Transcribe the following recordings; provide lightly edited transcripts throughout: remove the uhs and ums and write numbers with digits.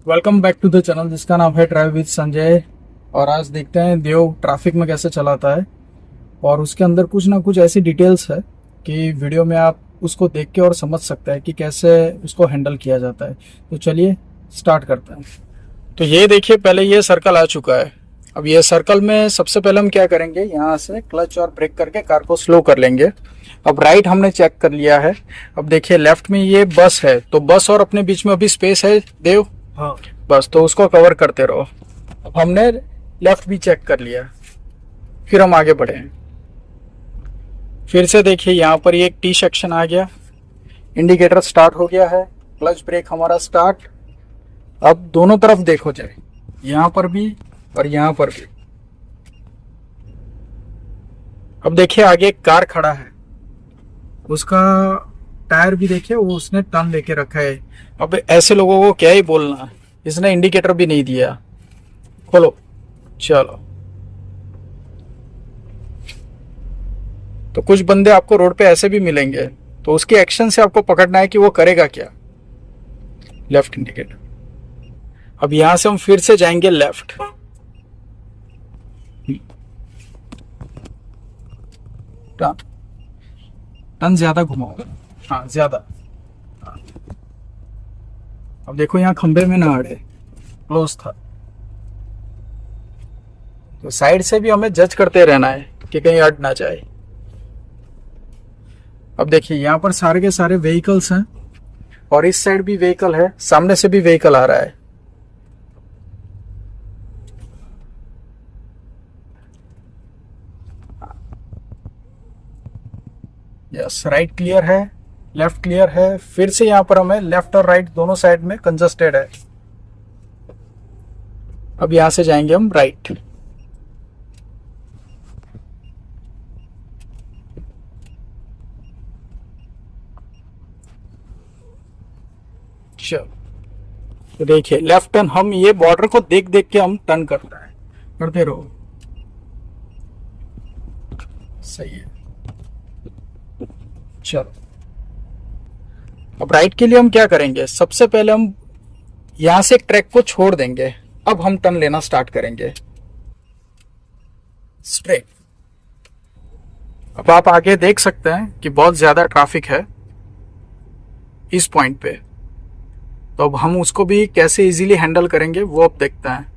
Welcome back to the channel जिसका नाम है ड्राइव विद संजय। और आज देखते हैं देव ट्रैफिक में कैसे चलाता है और उसके अंदर कुछ ना कुछ ऐसी डिटेल्स है कि वीडियो में आप उसको देख के और समझ सकते हैं कि कैसे उसको हैंडल किया जाता है। तो चलिए स्टार्ट करते हैं। तो ये देखिए, पहले ये सर्कल आ चुका है। अब ये सर्कल में सबसे पहले हम क्या करेंगे, यहाँ से क्लच और ब्रेक करके कार को स्लो कर लेंगे। अब राइट हमने चेक कर लिया है। अब देखिए लेफ्ट में ये बस है, तो बस और अपने बीच में अभी स्पेस है देव। हाँ, बस तो उसको कवर करते रहो। अब हमने लेफ्ट भी चेक कर लिया, फिर हम आगे बढ़े। फिर से देखिए यहाँ पर ये एक टी सेक्शन आ गया, इंडिकेटर स्टार्ट हो गया है, क्लच ब्रेक हमारा स्टार्ट। अब दोनों तरफ देखो जाए, यहाँ पर भी और यहाँ पर भी। अब देखिए आगे एक कार खड़ा है, उसका टायर भी देखिए, वो उसने टर्न लेके रखा है। अब ऐसे लोगों को क्या ही बोलना, इसने इंडिकेटर भी नहीं दिया। खोलो, चलो। तो कुछ बंदे आपको रोड पे ऐसे भी मिलेंगे, तो उसके एक्शन से आपको पकड़ना है कि वो करेगा क्या। Left indicator. अब यहां से हम फिर से जाएंगे लेफ्ट। टर्न ज्यादा घुमाओगे, हाँ ज्यादा। अब देखो यहाँ खंबे में ना अड़े, क्लोज था। तो साइड से भी हमें जज करते रहना है कि कहीं अड़ ना जाए। अब देखिए यहाँ पर सारे के सारे व्हीकल्स हैं और इस साइड भी व्हीकल है, सामने से भी व्हीकल आ रहा है। यस, राइट क्लियर है, लेफ्ट क्लियर है। फिर से यहाँ पर हमें लेफ्ट और राइट दोनों साइड में कंजस्टेड है। अब यहां से जाएंगे हम राइट। चलो, तो देखिए लेफ्ट टर्न, हम ये बॉर्डर को देख देख के हम टर्न करता है, करते रहो। सही है। चलो, अब राइट के लिए हम क्या करेंगे, सबसे पहले हम यहां से ट्रैक को छोड़ देंगे। अब हम टर्न लेना स्टार्ट करेंगे स्ट्रेट। अब आप आगे देख सकते हैं कि बहुत ज्यादा ट्रैफिक है इस पॉइंट पे, तो अब हम उसको भी कैसे इजीली हैंडल करेंगे वो अब देखते हैं।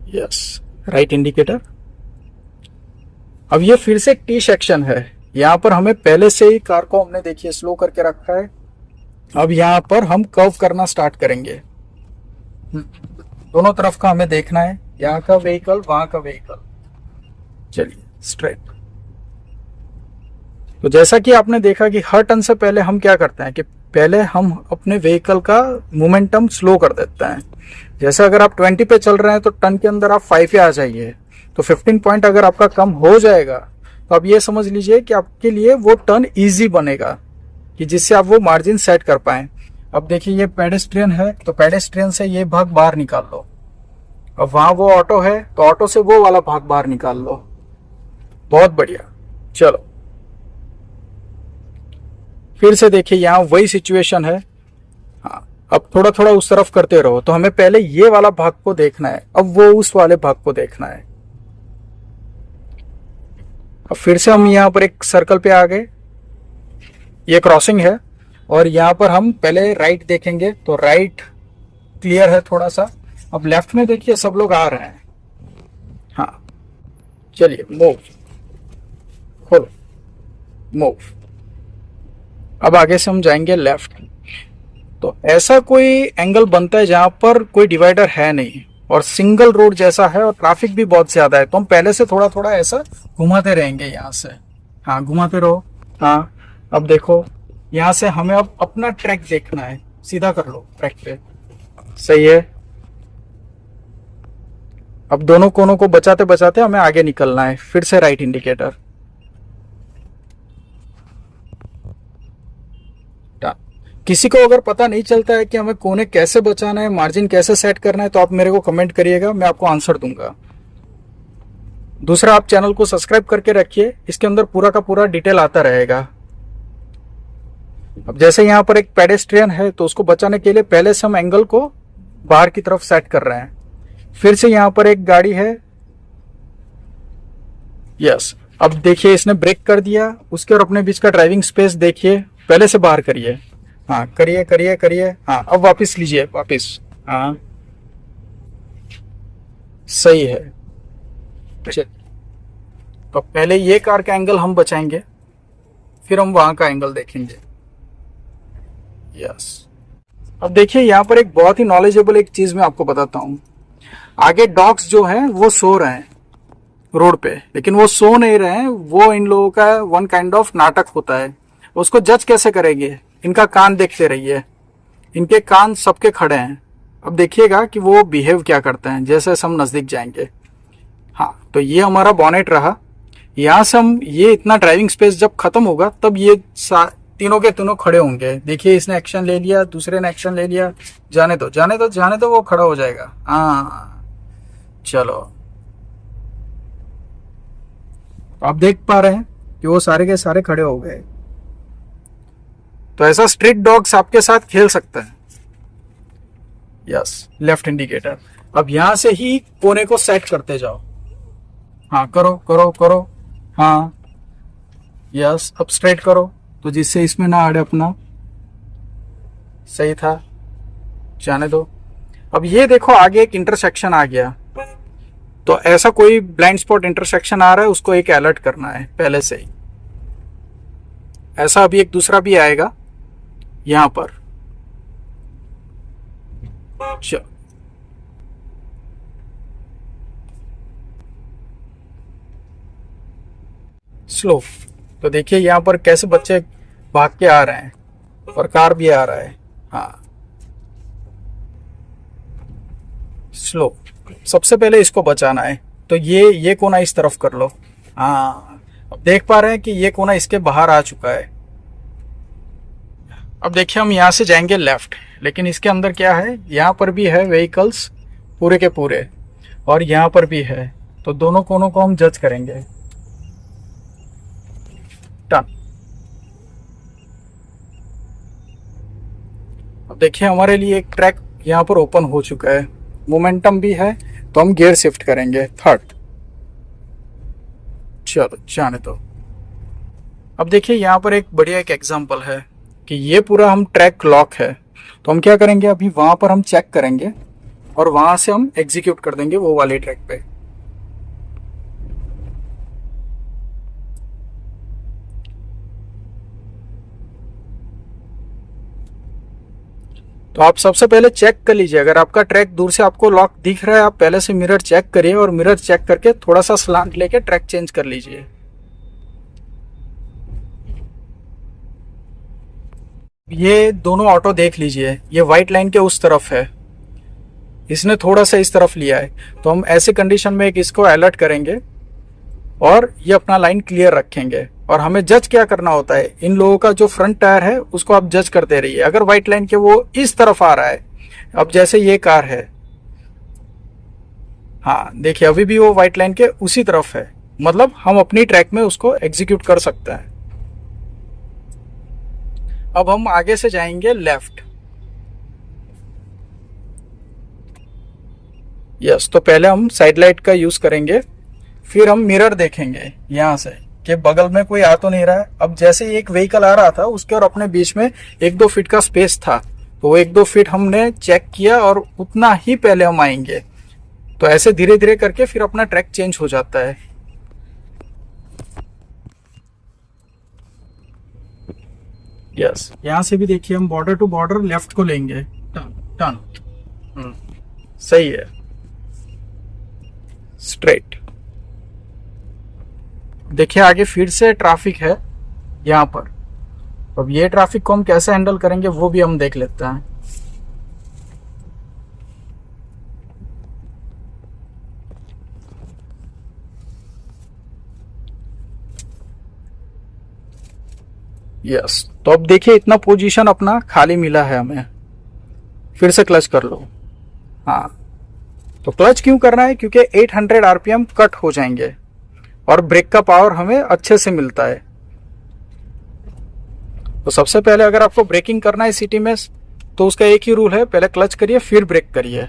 Yes, right indicator. अब ये फिर से टी सेक्शन है, यहाँ पर हमें पहले से ही कार को हमने देखिए स्लो करके रखा है। अब यहाँ पर हम कर्व करना स्टार्ट करेंगे। दोनों तरफ का हमें देखना है, यहाँ का व्हीकल वहां का व्हीकल। चलिए स्ट्रेट। तो जैसा कि आपने देखा कि हर टर्न से पहले हम क्या करते हैं कि पहले हम अपने व्हीकल का मोमेंटम स्लो कर देते हैं। जैसे अगर आप 20 पे चल रहे हैं तो टर्न के अंदर आप 5 पे आ जाइए, तो 15 पॉइंट अगर आपका कम हो जाएगा तो आप ये समझ लीजिए कि आपके लिए वो टर्न इजी बनेगा, कि जिससे आप वो मार्जिन सेट कर पाए। अब देखिए ये पेडेस्ट्रियन है, तो पेडेस्ट्रियन से ये भाग बाहर निकाल लो। अब वहां वो ऑटो है, तो ऑटो से वो वाला भाग बाहर निकाल लो। बहुत बढ़िया। चलो, फिर से देखिए यहाँ वही सिचुएशन है। हाँ, अब थोड़ा थोड़ा उस तरफ करते रहो। तो हमें पहले ये वाला भाग को देखना है, अब वो उस वाले भाग को देखना है। अब फिर से हम यहाँ पर एक सर्कल पे आ गए, ये क्रॉसिंग है, और यहाँ पर हम पहले राइट देखेंगे, तो राइट क्लियर है थोड़ा सा। अब लेफ्ट में देखिए सब लोग आ रहे हैं। हाँ, चलिए मूव, खोलो, मूव। अब आगे से हम जाएंगे लेफ्ट। तो ऐसा कोई एंगल बनता है जहां पर कोई डिवाइडर है नहीं और सिंगल रोड जैसा है और ट्रैफिक भी बहुत ज्यादा है, तो हम पहले से थोड़ा थोड़ा ऐसा घुमाते रहेंगे यहाँ से। हाँ, घुमाते रहो। हाँ, अब देखो यहाँ से हमें अब अपना ट्रैक देखना है, सीधा कर लो ट्रैक पे। सही है। अब दोनों कोनों को बचाते बचाते हमें आगे निकलना है। फिर से राइट इंडिकेटर। किसी को अगर पता नहीं चलता है कि हमें कोने कैसे बचाना है, मार्जिन कैसे सेट करना है, तो आप मेरे को कमेंट करिएगा, मैं आपको आंसर दूंगा। दूसरा, आप चैनल को सब्सक्राइब करके रखिए, इसके अंदर पूरा का पूरा डिटेल आता रहेगा। अब जैसे यहाँ पर एक पेडेस्ट्रियन है तो उसको बचाने के लिए पहले से हम एंगल को बाहर की तरफ सेट कर रहे हैं। फिर से यहाँ पर एक गाड़ी है, यस। अब देखिए इसने ब्रेक कर दिया, उसके और अपने बीच का ड्राइविंग स्पेस देखिए, पहले से बाहर करिए। हाँ, करिए करिए करिए। हाँ, अब वापस लीजिए, वापस। हाँ, सही है। चलिए, तो पहले ये कार का एंगल हम बचाएंगे, फिर हम वहां का एंगल देखेंगे। यस। अब देखिए यहाँ पर एक बहुत ही नॉलेजेबल एक चीज मैं आपको बताता हूँ। आगे डॉग्स जो हैं वो सो रहे हैं रोड पे, लेकिन वो सो नहीं रहे हैं, वो इन लोगों का वन काइंड ऑफ नाटक होता है। उसको जज कैसे करेंगे? इनका कान देखते रहिए, इनके कान सबके खड़े हैं। अब देखिएगा कि वो बिहेव क्या करते हैं जैसे हम नजदीक जाएंगे। हाँ, तो ये हमारा बॉनेट रहा। यहाँ से हम ये इतना ड्राइविंग स्पेस जब खत्म होगा तब ये तीनों के तीनों खड़े होंगे। देखिए इसने एक्शन ले लिया, दूसरे ने एक्शन ले लिया। जाने दो जाने दो जाने दो, वो खड़ा हो जाएगा। हाँ, चलो। आप देख पा रहे हैं कि वो सारे के सारे खड़े हो गए। तो ऐसा स्ट्रीट डॉग्स आपके साथ खेल सकता है। Yes, left indicator. अब यहां से ही कोने को सेट करते जाओ। हाँ, करो करो करो। हाँ, यस, अब स्ट्रेट करो तो जिससे इसमें ना अड़े अपना। सही था, जाने दो। अब ये देखो आगे एक इंटरसेक्शन आ गया, तो ऐसा कोई ब्लाइंड स्पॉट इंटरसेक्शन आ रहा है उसको एक अलर्ट करना है पहले से ही। ऐसा अभी एक दूसरा भी आएगा यहां पर। चलो, स्लो। तो देखिए यहां पर कैसे बच्चे भाग के आ रहे हैं और कार भी आ रहा है। हाँ, स्लो। सबसे पहले इसको बचाना है, तो ये कोना इस तरफ कर लो। हाँ, अब देख पा रहे हैं कि ये कोना इसके बाहर आ चुका है। अब देखिए हम यहाँ से जाएंगे लेफ्ट, लेकिन इसके अंदर क्या है, यहाँ पर भी है व्हीकल्स पूरे के पूरे, और यहाँ पर भी है। तो दोनों कोनों को हम जज करेंगे। टर्न। अब देखिए हमारे लिए एक ट्रैक यहाँ पर ओपन हो चुका है, मोमेंटम भी है, तो हम गियर शिफ्ट करेंगे थर्ड। चलो, जाने दो। अब देखिए यहाँ पर एक बढ़िया एक एग्जांपल है कि ये पूरा हम ट्रैक लॉक है, तो हम क्या करेंगे, अभी वहां पर हम चेक करेंगे और वहां से हम एग्जीक्यूट कर देंगे वो वाले ट्रैक पे। तो आप सबसे पहले चेक कर लीजिए, अगर आपका ट्रैक दूर से आपको लॉक दिख रहा है, आप पहले से मिरर चेक करिए और मिरर चेक करके थोड़ा सा स्लांट लेके ट्रैक चेंज कर लीजिए। ये दोनों ऑटो देख लीजिए, ये व्हाइट लाइन के उस तरफ है, इसने थोड़ा सा इस तरफ लिया है, तो हम ऐसे कंडीशन में एक इसको अलर्ट करेंगे और ये अपना लाइन क्लियर रखेंगे। और हमें जज क्या करना होता है, इन लोगों का जो फ्रंट टायर है उसको आप जज करते रहिए। अगर व्हाइट लाइन के वो इस तरफ आ रहा है, अब जैसे ये कार है, हाँ देखिए अभी भी वो व्हाइट लाइन के उसी तरफ है, मतलब हम अपनी ट्रैक में उसको एग्जीक्यूट कर सकते हैं। अब हम आगे से जाएंगे लेफ्ट। यस, तो पहले हम साइड लाइट का यूज करेंगे, फिर हम मिरर देखेंगे यहां से कि बगल में कोई आ तो नहीं रहा है। अब जैसे एक व्हीकल आ रहा था उसके और अपने बीच में 1-2 फीट का स्पेस था, तो वो 1-2 फीट हमने चेक किया और उतना ही पहले हम आएंगे। तो ऐसे धीरे धीरे करके फिर अपना ट्रैक चेंज हो जाता है। यस, यहां से भी देखिए हम बॉर्डर टू बॉर्डर लेफ्ट को लेंगे। टर्न टर्न, सही है, स्ट्रेट। देखिए आगे फिर से ट्रैफिक है यहाँ पर। अब ये ट्रैफिक को हम कैसे हैंडल करेंगे वो भी हम देख लेते हैं। यस, तो अब देखिए इतना पोजीशन अपना खाली मिला है हमें, फिर से क्लच कर लो। हाँ, तो क्लच क्यों करना है, क्योंकि 800 आरपीएम कट हो जाएंगे और ब्रेक का पावर हमें अच्छे से मिलता है। तो सबसे पहले अगर आपको ब्रेकिंग करना है सिटी में तो उसका एक ही रूल है, पहले क्लच करिए फिर ब्रेक करिए।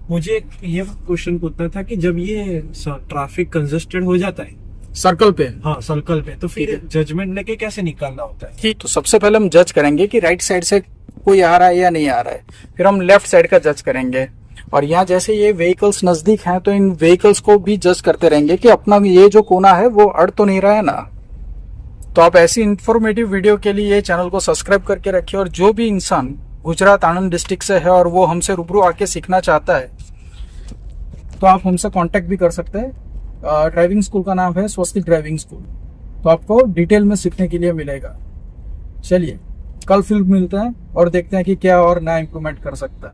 मुझे ये क्वेश्चन पूछना था कि जब ये ट्रैफिक कंजेस्टेड हो जाता है सर्कल पे, हाँ सर्कल पे, तो फिर जजमेंट लेके कैसे निकालना होता है? ठीक, तो सबसे पहले हम जज करेंगे कि राइट साइड से कोई आ रहा है या नहीं आ रहा है, फिर हम लेफ्ट साइड का जज करेंगे। और यहाँ जैसे ये व्हीकल्स नजदीक हैं तो इन व्हीकल्स को भी जज करते रहेंगे कि अपना ये जो कोना है वो अड़ तो नहीं रहा है ना। तो आप ऐसी इंफॉर्मेटिव वीडियो के लिए चैनल को सब्सक्राइब करके रखिए। और जो भी इंसान गुजरात आनंद डिस्ट्रिक्ट से है और वो हमसे रूबरू आके सीखना चाहता है तो आप हमसे कांटेक्ट भी कर सकते हैं। ड्राइविंग स्कूल का नाम है स्वस्तिक ड्राइविंग स्कूल, तो आपको डिटेल में सीखने के लिए मिलेगा। चलिए कल फिर मिलते हैं और देखते हैं कि क्या और नया इंप्रूवमेंट कर सकता है।